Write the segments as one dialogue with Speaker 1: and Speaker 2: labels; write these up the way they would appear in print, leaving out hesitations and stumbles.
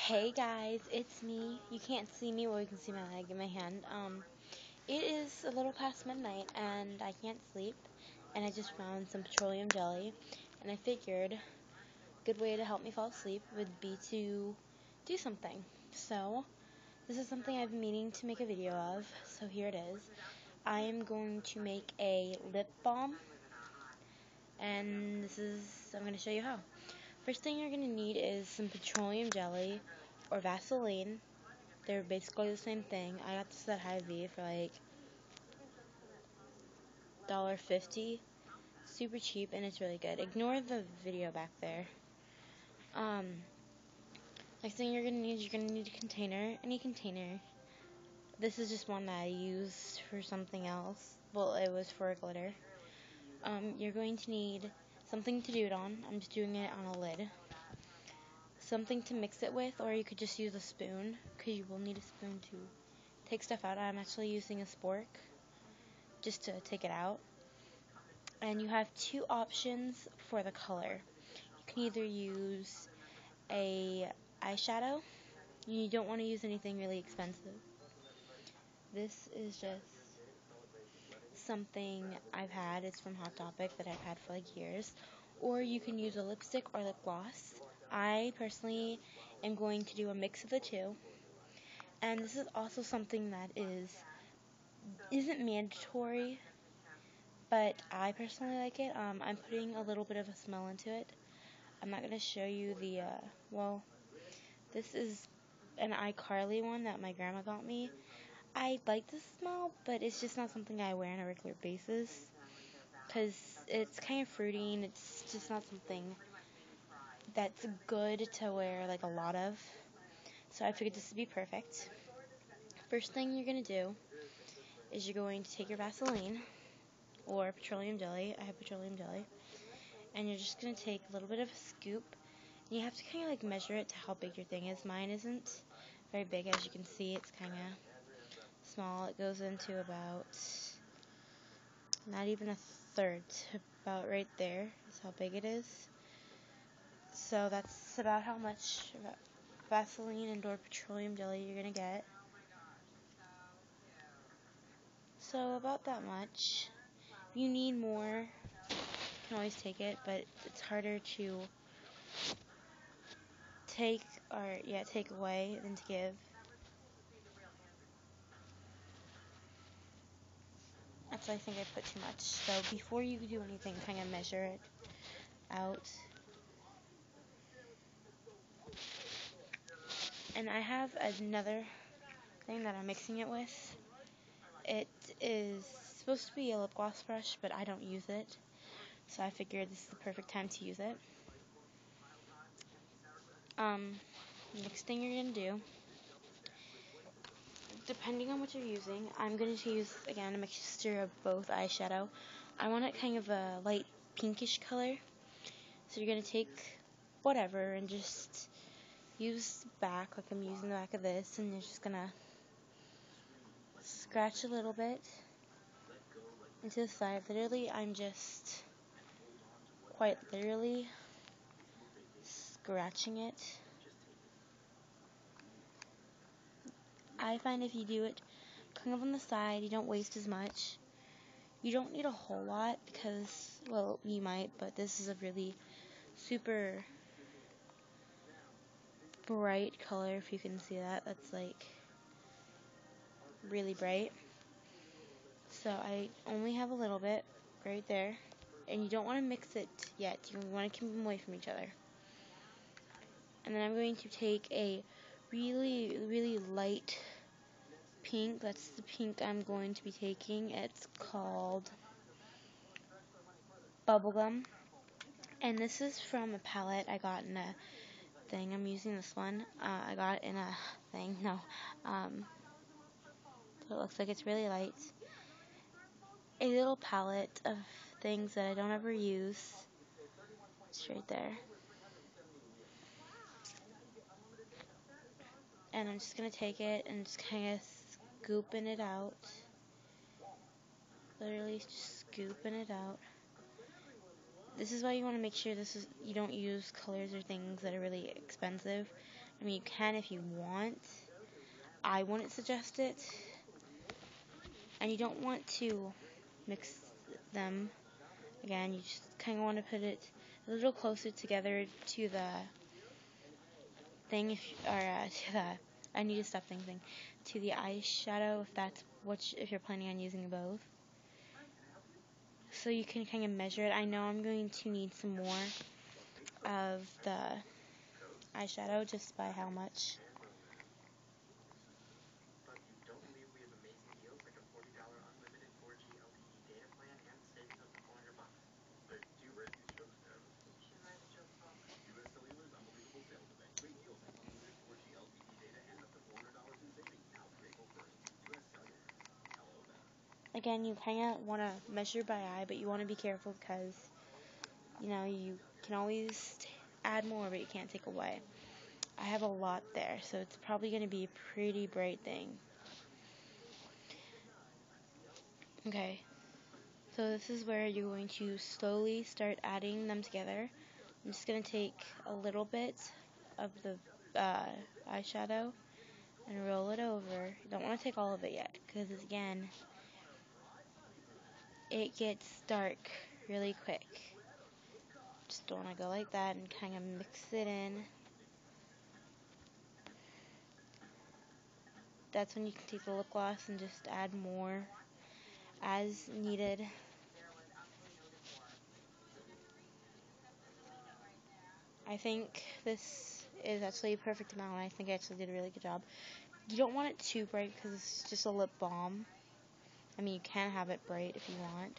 Speaker 1: Hey guys, it's me. You can't see me, well you can see my leg and my hand. It is a little past midnight and I can't sleep, and I just found some petroleum jelly, and I figured a good way to help me fall asleep would be to do something. So, this is something I've been meaning to make a video of, so here it is. I am going to make a lip balm, and I'm going to show you how. First thing you're going to need is some petroleum jelly or Vaseline. They're basically the same thing. I got this at Hy-Vee for like $1.50. Super cheap, and it's really good. Ignore the video back there. Next thing you're gonna need a container, any container. This is just one that I used for something else. Well, it was for a glitter. You're going to need something to do it on. I'm just doing it on a lid. Something to mix it with, or you could just use a spoon, because you will need a spoon to take stuff out. I'm actually using a spork just to take it out. And you have two options for the color. You can either use a eyeshadow. You don't want to use anything really expensive. This is just something I've had. It's from Hot Topic that I've had for like years. Or you can use a lipstick or lip gloss. I personally am going to do a mix of the two. And this is also something that isn't mandatory, but I personally like it. I'm putting a little bit of a smell into it. I'm not going to show you this is an iCarly one that my grandma got me. I like the smell, but it's just not something I wear on a regular basis, because it's kind of fruity, and it's just not something that's good to wear like a lot of. So I figured this would be perfect. First thing you're going to do is you're going to take your Vaseline or petroleum jelly. I have petroleum jelly. And you're just going to take a little bit of a scoop. And you have to kind of like measure it to how big your thing is. Mine isn't very big, as you can see. It's kind of small. It goes into about not even a third. About right there is how big it is. So that's about how much Vaseline and or petroleum jelly you're going to get. So about that much. If you need more, you can always take it, but it's harder to take away than to give. Actually, I think I put too much. So before you do anything, kind of measure it out. And I have another thing that I'm mixing it with. It is supposed to be a lip gloss brush, but I don't use it. So I figured this is the perfect time to use it. Next thing you're going to do, depending on what you're using, I'm going to use, again, a mixture of both eyeshadow. I want it kind of a light pinkish color. So you're going to take whatever and just use the back, like I'm using the back of this, and you're just going to scratch a little bit into the side. Literally, I'm just quite literally scratching it. I find if you do it kind of on the side, you don't waste as much. You don't need a whole lot because, well, you might, but this is a really super bright color, if you can see that. That's like really bright. So I only have a little bit right there. And you don't want to mix it yet. You want to keep them away from each other. And then I'm going to take a really, really light pink. That's the pink I'm going to be taking. It's called Bubblegum. And this is from a palette I got in a thing. I'm using this one. I got it in a thing. No. So it looks like it's really light. A little palette of things that I don't ever use. It's right there. And I'm just going to take it and just kind of scooping it out. Literally just scooping it out. This is why you want to make sure you don't use colors or things that are really expensive, I mean, you can if you want. I wouldn't suggest it. And you don't want to mix them. Again, you just kind of want to put it a little closer together to the thing, to the, I need to stop thinking, to the eyeshadow if you're planning on using both. So you can kind of measure it. I know I'm going to need some more of the eyeshadow just by how much. Again, you kind of want to measure by eye, but you want to be careful because, you can always add more, but you can't take away. I have a lot there, so it's probably going to be a pretty bright thing. Okay, so this is where you're going to slowly start adding them together. I'm just going to take a little bit of the eyeshadow and roll it over. You don't want to take all of it yet, because again, it gets dark really quick. Just want to go like that and kind of mix it in. That's when you can take the lip gloss and just add more as needed. I think this is actually a perfect amount. I think I actually did a really good job. You don't want it too bright because it's just a lip balm. I mean, you can have it bright if you want.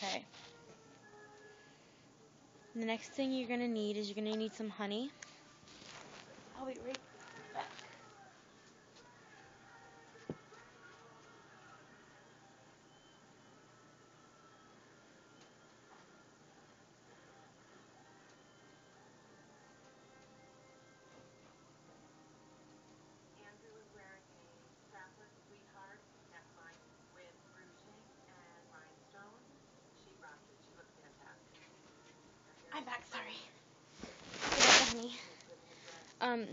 Speaker 1: Okay. The next thing you're going to need is some honey. I'll be right back. I'm back, sorry. Without the honey.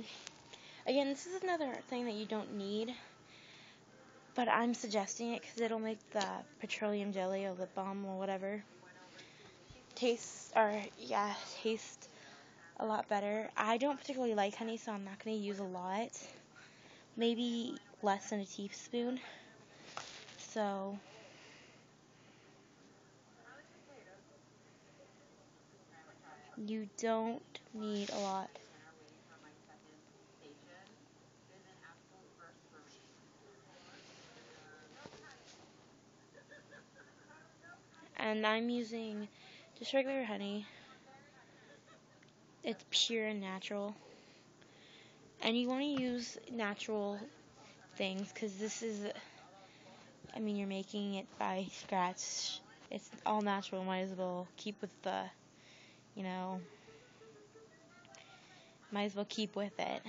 Speaker 1: Again, this is another thing that you don't need, but I'm suggesting it because it'll make the petroleum jelly or lip balm or whatever taste a lot better. I don't particularly like honey, so I'm not going to use a lot. Maybe less than a teaspoon. So you don't need a lot. And I'm using just regular honey. It's pure and natural. And you want to use natural things because you're making it by scratch. It's all natural. Might as well keep with might as well keep with it.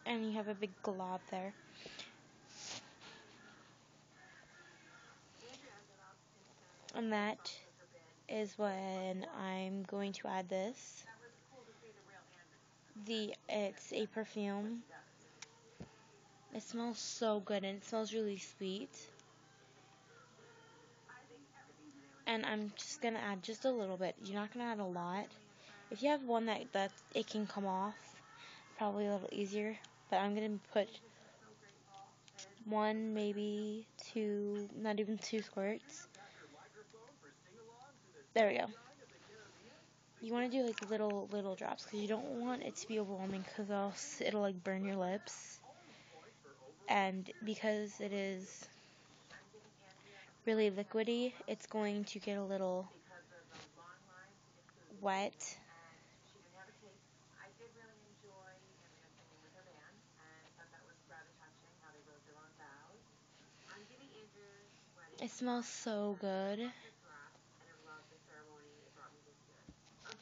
Speaker 1: And you have a big glob there. And that is when I'm going to add this. It's a perfume. It smells so good and it smells really sweet. And I'm just gonna add just a little bit. You're not gonna add a lot. If you have one that it can come off, probably a little easier. But I'm gonna put one, maybe two, not even two squirts. There we go. You want to do like little drops because you don't want it to be overwhelming because else it'll like burn your lips. And because it is really liquidy, it's going to get a little wet. It smells so good.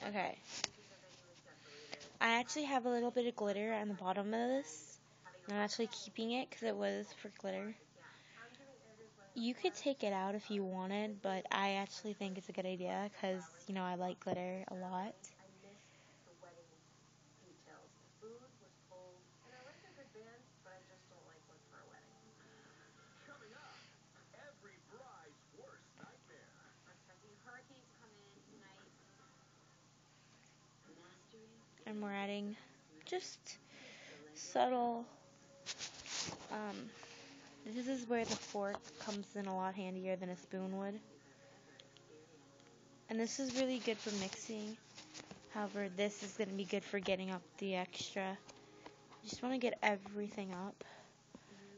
Speaker 1: Okay. I actually have a little bit of glitter on the bottom of this. I'm actually keeping it because it was for glitter. You could take it out if you wanted, but I actually think it's a good idea because, you know, I like glitter a lot. And we're adding just subtle, this is where the fork comes in a lot handier than a spoon would. And this is really good for mixing. However, this is going to be good for getting up the extra. You just want to get everything up.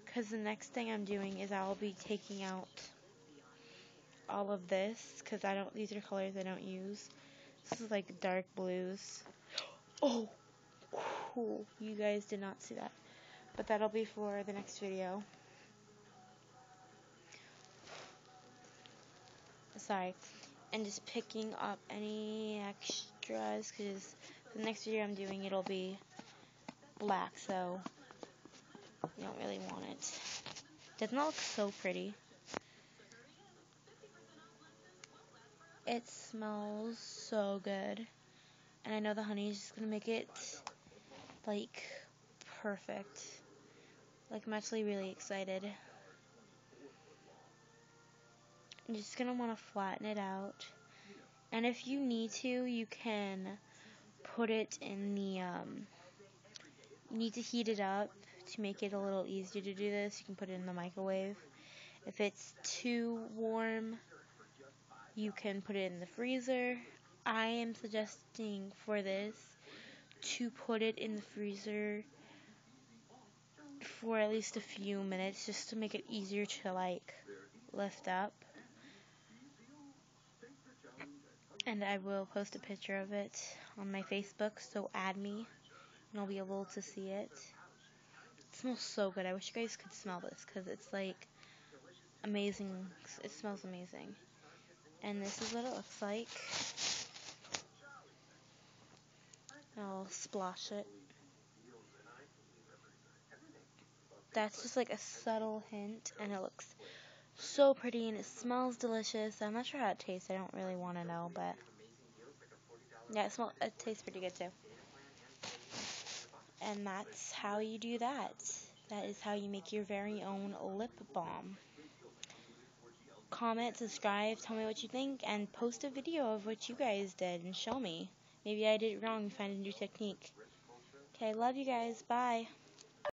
Speaker 1: Because the next thing I'm doing is I'll be taking out all of this. Because these are colors I don't use. This is like dark blues. Oh, cool. You guys did not see that. But that'll be for the next video. Sorry. And just picking up any extras. Because the next video I'm doing, it'll be black. So you don't really want it. Doesn't that look so pretty? It smells so good. And I know the honey is just going to make it, like, perfect. Like, I'm actually really excited. I'm just going to want to flatten it out. And if you need to, you can put it in the, you need to heat it up to make it a little easier to do this. You can put it in the microwave. If it's too warm, you can put it in the freezer. I am suggesting for this to put it in the freezer for at least a few minutes just to make it easier to like lift up. And I will post a picture of it on my Facebook, so add me and I'll be able to see it. It smells so good. I wish you guys could smell this because it's like amazing. It smells amazing. And this is what it looks like. I'll splash it. That's just like a subtle hint, and it looks so pretty, and it smells delicious. I'm not sure how it tastes. I don't really want to know, but yeah, it tastes pretty good too. And that's how you do that. That is how you make your very own lip balm. Comment, subscribe, tell me what you think, and post a video of what you guys did and show me. Maybe I did it wrong and find a new technique. Okay, love you guys. Bye.